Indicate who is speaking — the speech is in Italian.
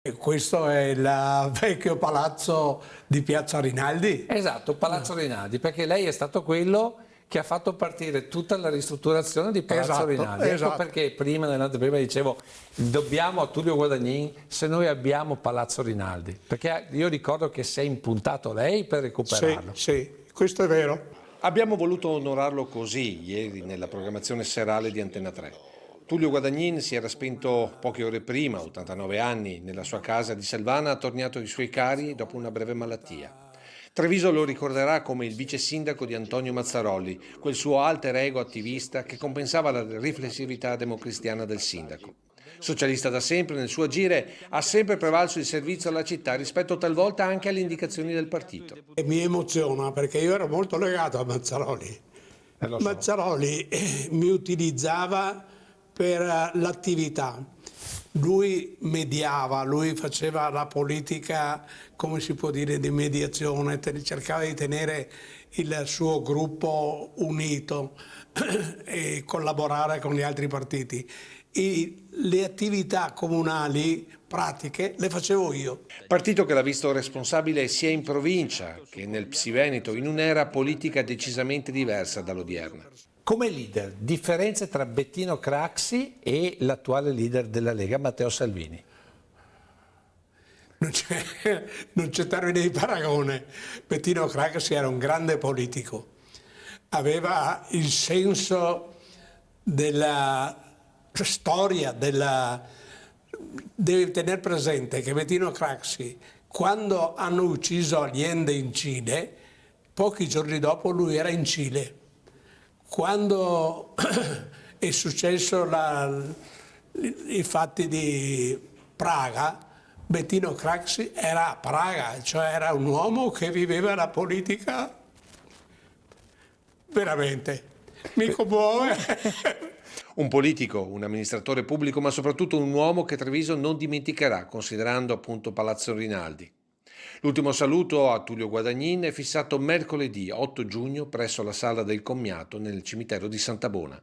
Speaker 1: E questo è il vecchio palazzo di Piazza Rinaldi?
Speaker 2: Esatto, Palazzo Rinaldi, perché lei è stato quello che ha fatto partire tutta la ristrutturazione di Palazzo
Speaker 1: Esatto,
Speaker 2: Rinaldi. Ecco
Speaker 1: esatto.
Speaker 2: perché prima, nell'anteprima, dicevo, dobbiamo a Tullio Guadagnin se noi abbiamo Palazzo Rinaldi, perché io ricordo che si è impuntato lei per
Speaker 1: Sì,
Speaker 2: recuperarlo.
Speaker 1: sì, questo è vero.
Speaker 3: Abbiamo voluto onorarlo così ieri nella programmazione serale di Antenna 3. Tullio Guadagnin si era spento poche ore prima, 89 anni, nella sua casa di Selvana, attorniato ai suoi cari dopo una breve malattia. Treviso lo ricorderà come il vice sindaco di Antonio Mazzarolli, quel suo alter ego attivista che compensava la riflessività democristiana del sindaco. Socialista da sempre, nel suo agire ha sempre prevalso il servizio alla città rispetto talvolta anche alle indicazioni del partito.
Speaker 1: E mi emoziona perché io ero molto legato a Mazzaroli.
Speaker 2: Lo so.
Speaker 1: Mazzaroli mi utilizzava per l'attività. Lui mediava, lui faceva la politica, come si può dire, di mediazione, cercava di tenere il suo gruppo unito e collaborare con gli altri partiti. Le attività comunali pratiche le facevo io.
Speaker 3: Partito che l'ha visto responsabile sia in provincia che nel Psi-Veneto, in un'era politica decisamente diversa dall'odierna.
Speaker 2: Come leader, differenze tra Bettino Craxi e l'attuale leader della Lega, Matteo Salvini.
Speaker 1: Non c'è termine di paragone. Bettino Craxi era un grande politico, aveva il senso della storia, devi tenere presente che Bettino Craxi, quando hanno ucciso Allende in Cile, pochi giorni dopo lui era in Cile. Quando è successo i fatti di Praga, Bettino Craxi era a Praga, cioè era un uomo che viveva la politica veramente. Mi commuove.
Speaker 3: Un politico, un amministratore pubblico, ma soprattutto un uomo che Treviso non dimenticherà, considerando appunto Palazzo Rinaldi. L'ultimo saluto a Tullio Guadagnin è fissato mercoledì 8 giugno presso la Sala del Commiato nel cimitero di Santa Bona.